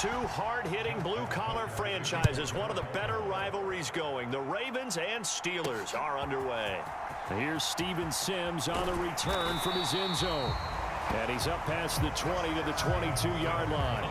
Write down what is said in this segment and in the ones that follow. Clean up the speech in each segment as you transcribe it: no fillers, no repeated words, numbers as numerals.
two hard-hitting blue-collar franchises, one of the better rivalries going. The Ravens and Steelers are underway. Here's Steven Sims on the return from his end zone. And he's up past the 20 to the 22-yard line.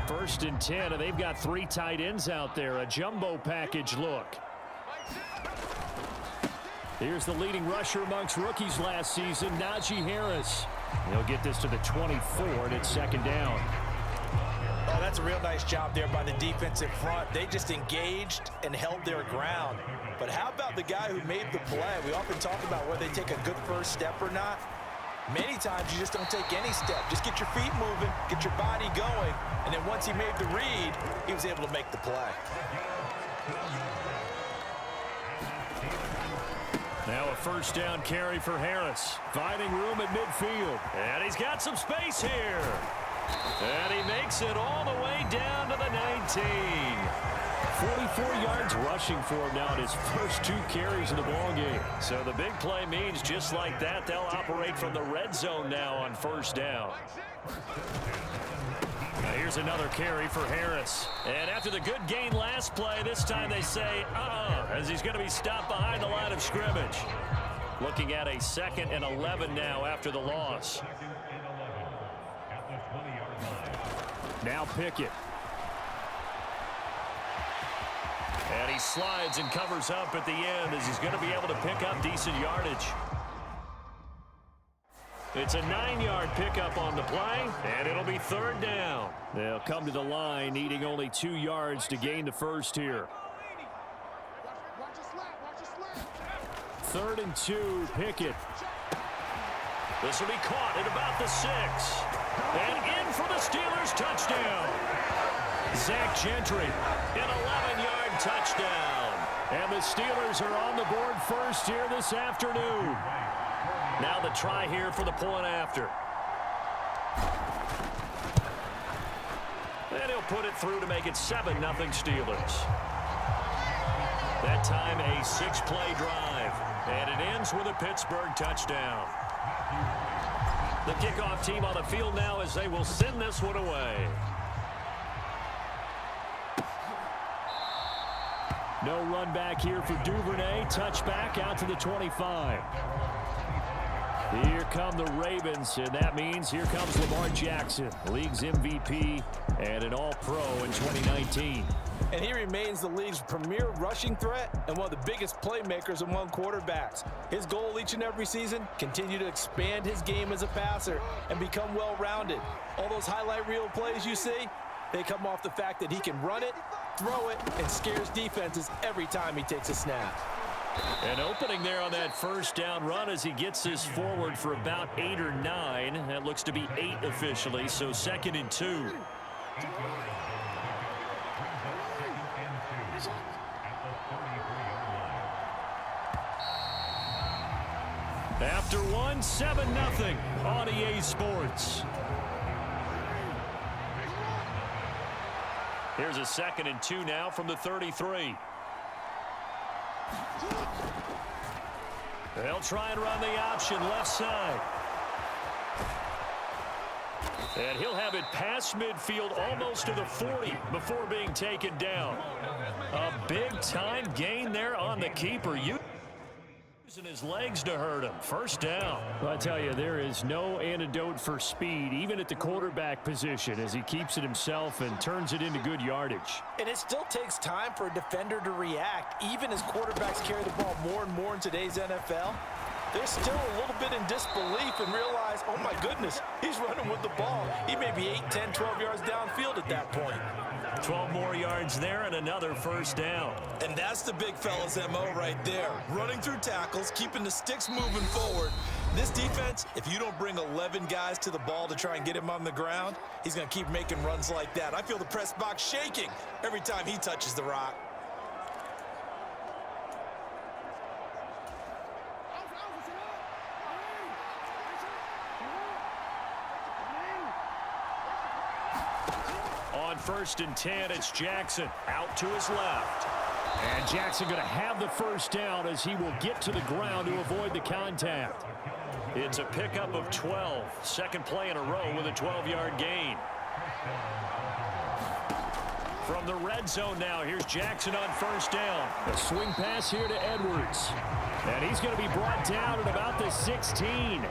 First and 10, and they've got three tight ends out there. A jumbo package look. Here's the leading rusher amongst rookies last season, Najee Harris. He'll get this to the 24, and it's second down. Oh, that's a real nice job there by the defensive front. They just engaged and held their ground. But how about the guy who made the play? We often talk about whether they take a good first step or not. Many times you just don't take any step. Just get your feet moving, get your body going, and then once he made the read, he was able to make the play. Now a first down carry for Harris. Finding room at midfield. And he's got some space here. And he makes it all the way down to the 19. 44 yards rushing for him now in his first two carries of the ballgame. So the big play means just like that, they'll operate from the red zone now on first down. Now here's another carry for Harris. And after the good gain last play, this time they say, as he's going to be stopped behind the line of scrimmage. Looking at a 2nd and 11 now after the loss. Now Pickett. And he slides and covers up at the end as he's going to be able to pick up decent yardage. It's a 9-yard pickup on the play, and it'll be third down. They'll come to the line, needing only 2 yards to gain the first here. 3rd and 2, Pickett. This will be caught at about the 6. And in for the Steelers, touchdown. Zach Gentry, an 11-yard touchdown. And the Steelers are on the board first here this afternoon. Now the try here for the point after. And he'll put it through to make it 7-0 Steelers. That time a 6-play drive. And it ends with a Pittsburgh touchdown. The kickoff team on the field now as they will send this one away. No run back here for Duvernay. Touchback out to the 25. Here come the Ravens, and that means here comes Lamar Jackson, league's MVP and an All-Pro in 2019. And he remains the league's premier rushing threat and one of the biggest playmakers among quarterbacks. His goal each and every season, continue to expand his game as a passer and become well-rounded. All those highlight reel plays you see, they come off the fact that he can run it, throw it, and scares defenses every time he takes a snap. An opening there on that first down run as he gets this forward for about 8 or 9. That looks to be 8 officially, so 2nd and 2. After one, 7-0 on EA Sports. Here's a 2nd and 2 now from the 33. They'll try and run the option left side. And he'll have it past midfield almost to the 40 before being taken down. A big-time gain there on the keeper. Using his legs to hurt him. First down. Well, I tell you, there is no antidote for speed, even at the quarterback position, as he keeps it himself and turns it into good yardage. And it still takes time for a defender to react, even as quarterbacks carry the ball more and more in today's NFL. They're still a little bit in disbelief and realize, oh my goodness, he's running with the ball. He may be 8, 10, 12 yards downfield at that point. 12 more yards there and another first down. And that's the big fella's MO right there. Running through tackles, keeping the sticks moving forward. This defense, if you don't bring 11 guys to the ball to try and get him on the ground, he's going to keep making runs like that. I feel the press box shaking every time he touches the rock. On 1st and 10, it's Jackson out to his left. And Jackson going to have the first down as he will get to the ground to avoid the contact. It's a pickup of 12. Second play in a row with a 12-yard gain. From the red zone now, here's Jackson on first down. A swing pass here to Edwards. And he's going to be brought down at about the 16.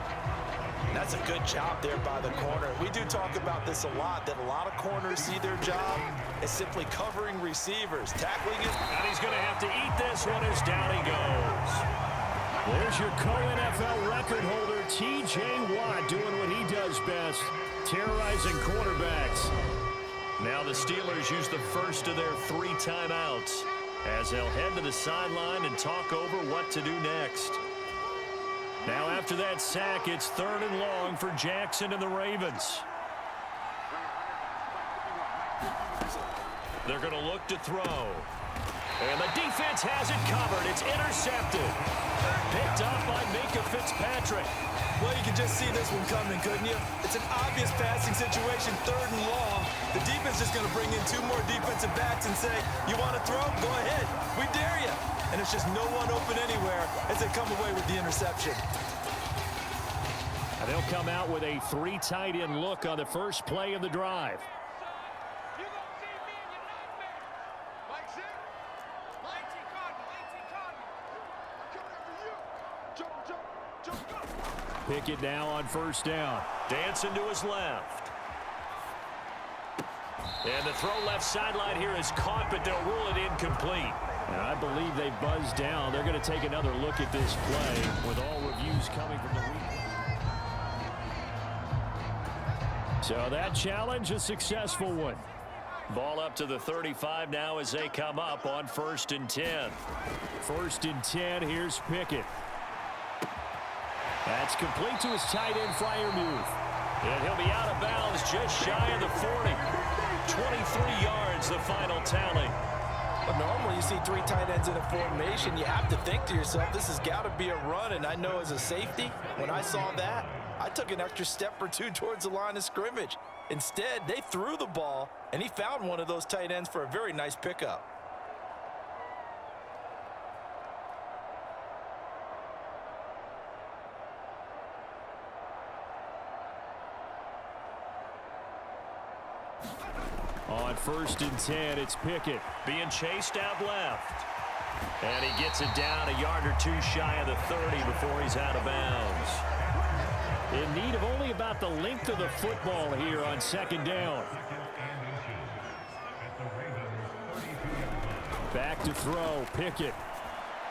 That's a good job there by the corner. We do talk about this a lot, that a lot of corners see their job as simply covering receivers. Tackling it. And he's going to have to eat this one as down he goes. There's your co-NFL record holder, T.J. Watt, doing what he does best, terrorizing quarterbacks. Now the Steelers use the first of their 3 timeouts as they'll head to the sideline and talk over what to do next. Now after that sack, it's 3rd and long for Jackson and the Ravens. They're going to look to throw. And the defense has it covered. It's intercepted. Picked up by Minka Fitzpatrick. Well, you can just see this one coming, couldn't you? It's an obvious passing situation, 3rd and long. The defense is going to bring in 2 more defensive backs and say, you want to throw? Go ahead. We dare you. And it's just no one open anywhere as they come away with the interception. And they'll come out with a 3 tight end look on the first play of the drive. Pickett now on first down. Dancing to his left. And the throw left sideline here is caught, but they'll rule it incomplete. And I believe they buzzed down. They're going to take another look at this play with all reviews coming from the week. So that challenge, a successful one. Ball up to the 35 now as they come up on 1st and 10. 1st and 10, here's Pickett. That's complete to his tight end Freiermuth. And he'll be out of bounds just shy of the 40. 23 yards, the final tally. But normally you see 3 tight ends in a formation, you have to think to yourself, this has got to be a run. And I know as a safety, when I saw that, I took an extra step or 2 towards the line of scrimmage. Instead, they threw the ball, and he found one of those tight ends for a very nice pickup. On 1st and 10, it's Pickett. Being chased out left. And he gets it down a yard or 2 shy of the 30 before he's out of bounds. In need of only about the length of the football here on 2nd down. Back to throw, Pickett.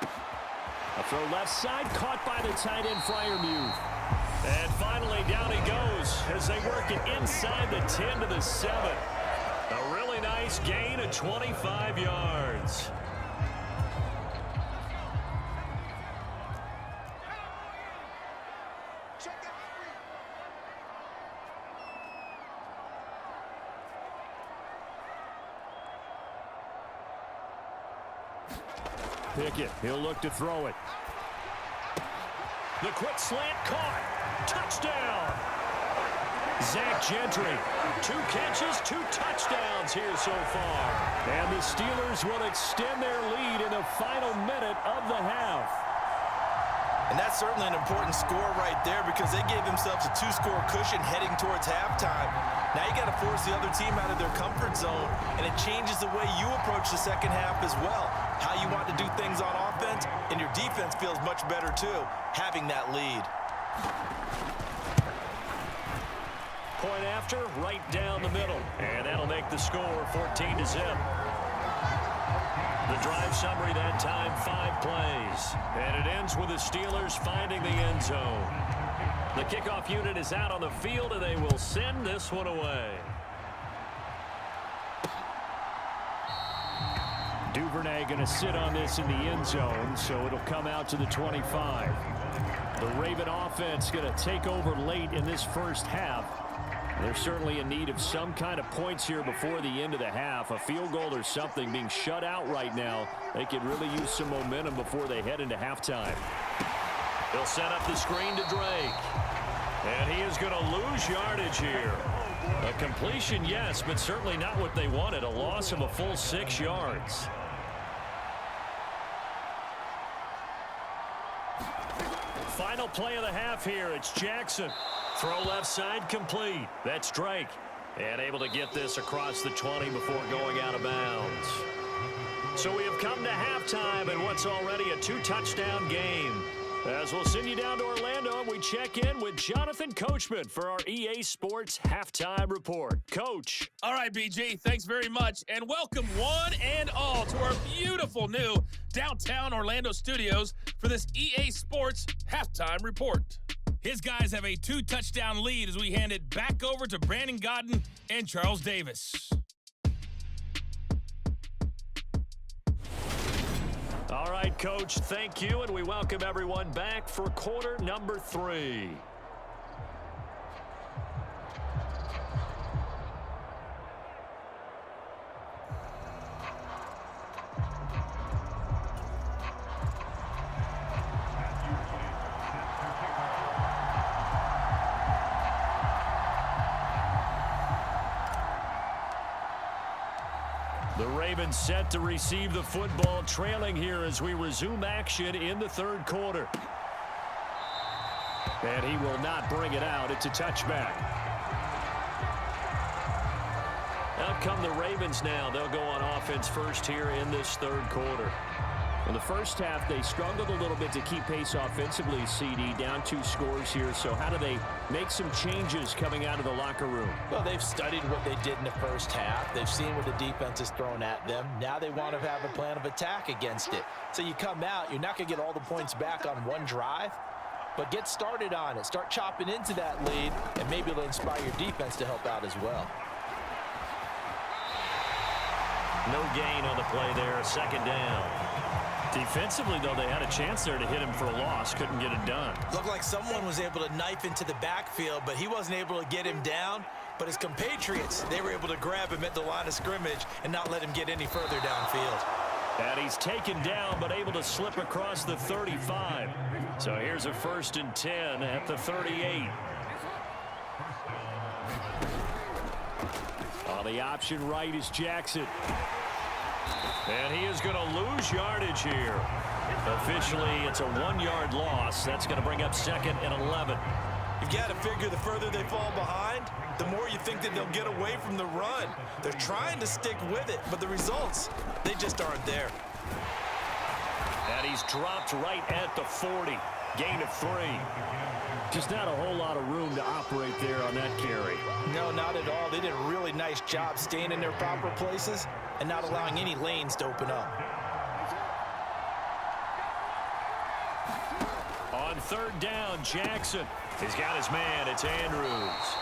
A throw left side, caught by the tight end Freiermuth. And finally down he goes as they work it inside the 10 to the 7. A really nice gain of 25 yards. Pickett, he'll look to throw it. The quick slant caught. Touchdown. Zach Gentry. 2 catches, 2 touchdowns here so far. And the Steelers will extend their lead in the final minute of the half. And that's certainly an important score right there because they gave themselves a 2-score cushion heading towards halftime. Now you got to force the other team out of their comfort zone, and it changes the way you approach the second half as well. How you want to do things on offense, and your defense feels much better too, having that lead. Point after, right down the middle. And that'll make the score 14 to zip. The drive summary that time, 5 plays. And it ends with the Steelers finding the end zone. The kickoff unit is out on the field, and they will send this one away. Duvernay going to sit on this in the end zone, so it'll come out to the 25. The Raven offense going to take over late in this first half. They're certainly in need of some kind of points here before the end of the half. A field goal or something, being shut out right now. They could really use some momentum before they head into halftime. He'll set up the screen to Drake. And he is going to lose yardage here. A completion, yes, but certainly not what they wanted. A loss of a full 6 yards. final play of the half here. It's Jackson. Throw left side complete. That's Drake. And able to get this across the 20 before going out of bounds. So we have come to halftime in what's already a 2-touchdown game. As we'll send you down to Orlando, we check in with Jonathan Coachman for our EA Sports Halftime Report. Coach. All right, BG, thanks very much. And welcome one and all to our beautiful new downtown Orlando studios for this EA Sports Halftime Report. His guys have a 2-touchdown lead as we hand it back over to Brandon Godden and Charles Davis. All right, Coach, thank you, and we welcome everyone back for quarter number 3. The Ravens set to receive the football, trailing here as we resume action in the third quarter. And he will not bring it out. It's a touchback. Out come the Ravens now. They'll go on offense first here in this third quarter. In the first half, they struggled a little bit to keep pace offensively, CD, down 2 scores here. So how do they make some changes coming out of the locker room? Well, they've studied what they did in the first half. They've seen what the defense has thrown at them. Now they want to have a plan of attack against it. So you come out, you're not going to get all the points back on one drive, but get started on it. Start chopping into that lead, and maybe it'll inspire your defense to help out as well. No gain on the play there, second down. Defensively, though, they had a chance there to hit him for a loss. Couldn't get it done. Looked like someone was able to knife into the backfield, but he wasn't able to get him down. But his compatriots, they were able to grab him at the line of scrimmage and not let him get any further downfield. And he's taken down, but able to slip across the 35. So here's a 1st and 10 at the 38. On the option right is Jackson. And he is going to lose yardage here. Officially, it's a 1-yard loss. That's going to bring up 2nd and 11. You've got to figure the further they fall behind, the more you think that they'll get away from the run. They're trying to stick with it, but the results, they just aren't there. And he's dropped right at the 40. Gain of 3. Just not a whole lot of room to operate there on that carry. No, not at all. They did a really nice job staying in their proper places and not allowing any lanes to open up. On 3rd down, Jackson. He's got his man. It's Andrews.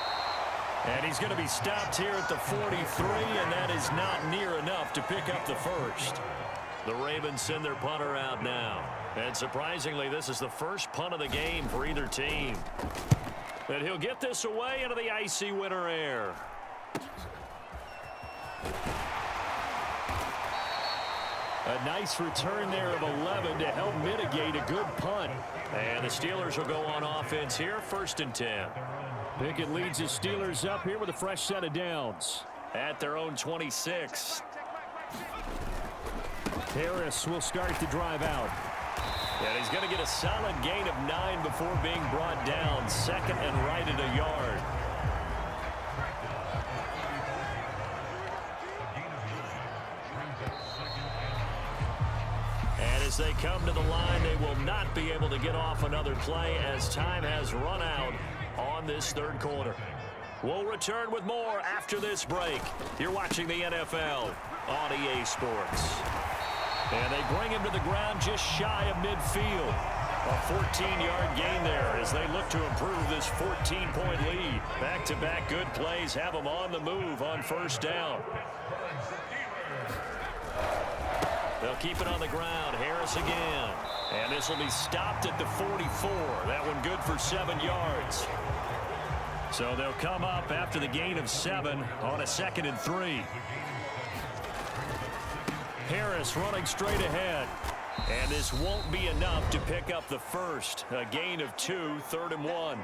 And he's going to be stopped here at the 43, and that is not near enough to pick up the first. The Ravens send their punter out now. And surprisingly, this is the first punt of the game for either team. And he'll get this away into the icy winter air. A nice return there of 11 to help mitigate a good punt. And the Steelers will go on offense here, 1st and 10. Pickett leads the Steelers up here with a fresh set of downs at their own 26. Harris will start the drive out. And he's going to get a solid gain of 9 before being brought down. 2nd and right at a yard. And as they come to the line, they will not be able to get off another play as time has run out on this third quarter. We'll return with more after this break. You're watching the NFL on EA Sports. And they bring him to the ground just shy of midfield. A 14-yard gain there as they look to improve this 14-point lead. Back-to-back good plays have them on the move on 1st down. They'll keep it on the ground. Harris again. And this will be stopped at the 44. That one good for 7 yards. So they'll come up after the gain of 7 on a 2nd and 3. Harris running straight ahead. And this won't be enough to pick up the first. A gain of 2, 3rd and 1.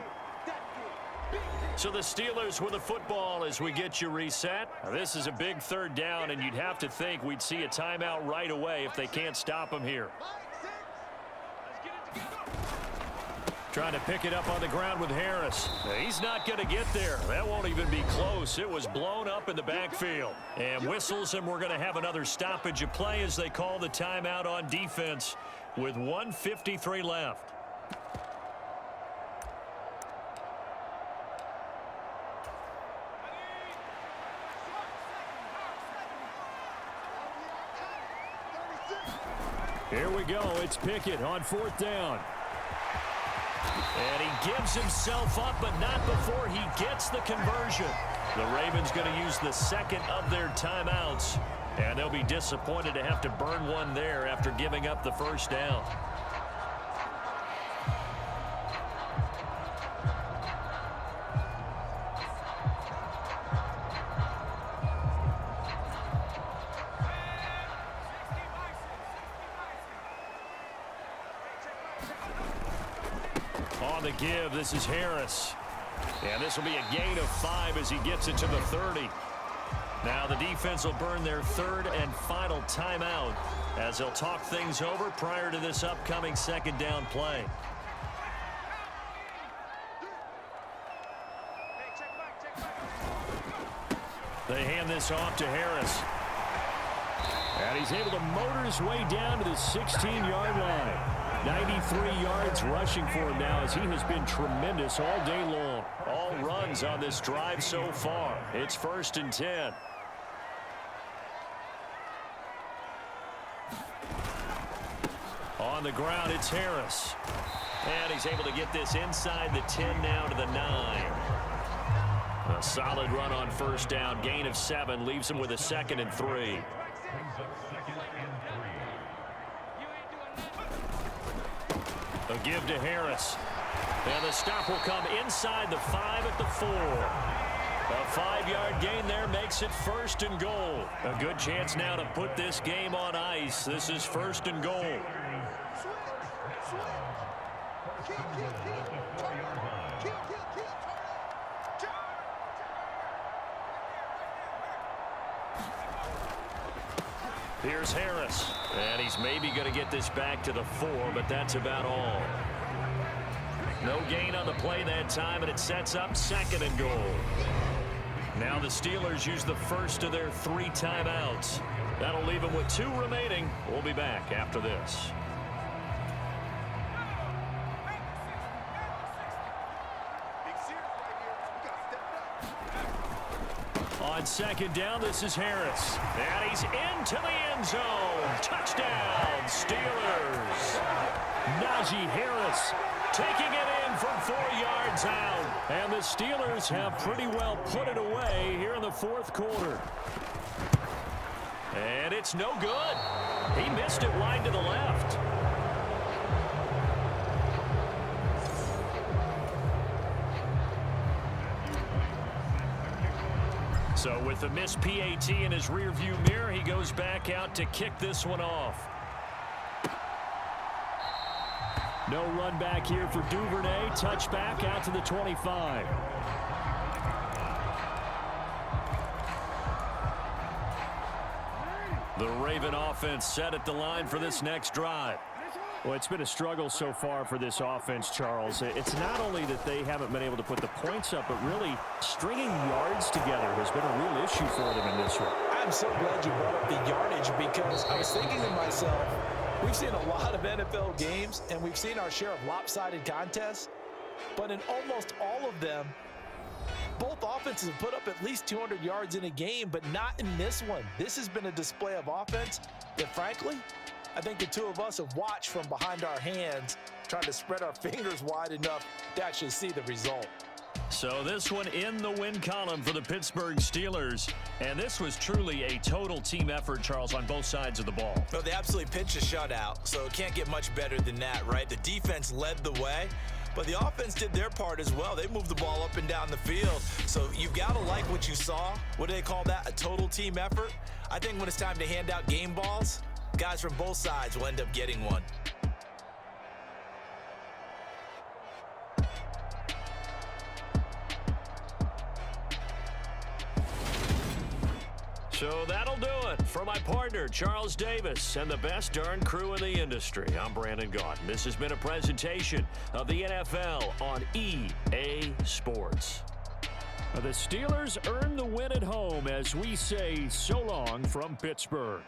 So the Steelers with the football as we get you reset. This is a big 3rd down, and you'd have to think we'd see a timeout right away if they can't stop them here. Trying to pick it up on the ground with Harris. He's not going to get there. That won't even be close. It was blown up in the backfield. And whistles, and we're going to have another stoppage of play as they call the timeout on defense with 1:53 left. Here we go. It's Pickett on 4th down. And he gives himself up, but not before he gets the conversion. The Ravens going to use the second of their timeouts, and they'll be disappointed to have to burn one there after giving up the first down. On the give, this is Harris. And this will be a gain of 5 as he gets it to the 30. Now the defense will burn their third and final timeout as they'll talk things over prior to this upcoming second down play. They hand this off to Harris. And he's able to motor his way down to the 16-yard line. 93 yards rushing for him now as he has been tremendous all day long. All runs on this drive so far. It's 1st and 10. On the ground, it's Harris. And he's able to get this inside the 10 now to the 9. A solid run on 1st down. Gain of 7 leaves him with a 2nd and 3. A give to Harris. And the stop will come inside the 5 at the 4. A 5-yard gain there makes it 1st and goal. A good chance now to put this game on ice. This is 1st and goal. Here's Harris. And he's maybe going to get this back to the 4, but that's about all. No gain on the play that time, and it sets up 2nd and goal. Now the Steelers use the first of their 3 timeouts. That'll leave them with 2 remaining. We'll be back after this. On 2nd down, this is Harris. And he's into the end zone. Touchdown, Steelers. Najee Harris taking it in from 4 yards out. And the Steelers have pretty well put it away here in the 4th quarter. And it's no good. He missed it wide to the left. So with the missed PAT in his rearview mirror, he goes back out to kick this one off. No run back here for Duvernay. Touchback out to the 25. The Raven offense set at the line for this next drive. Well, it's been a struggle so far for this offense, Charles. It's not only that they haven't been able to put the points up, but really stringing yards together has been a real issue for them in this one. I'm so glad you brought up the yardage because I was thinking to myself, we've seen a lot of NFL games, and we've seen our share of lopsided contests, but in almost all of them, both offenses have put up at least 200 yards in a game, but not in this one. This has been a display of offense that, frankly, I think the two of us have watched from behind our hands, trying to spread our fingers wide enough to actually see the result. So this one in the win column for the Pittsburgh Steelers. And this was truly a total team effort, Charles, on both sides of the ball. Well, they absolutely pitched a shutout, so it can't get much better than that, right? The defense led the way, but the offense did their part as well. They moved the ball up and down the field. So you've got to like what you saw. What do they call that? A total team effort? I think when it's time to hand out game balls, guys from both sides will end up getting one. So that'll do it. For my partner, Charles Davis, and the best darn crew in the industry, I'm Brandon Gaudin. This has been a presentation of the NFL on EA Sports. The Steelers earn the win at home as we say so long from Pittsburgh.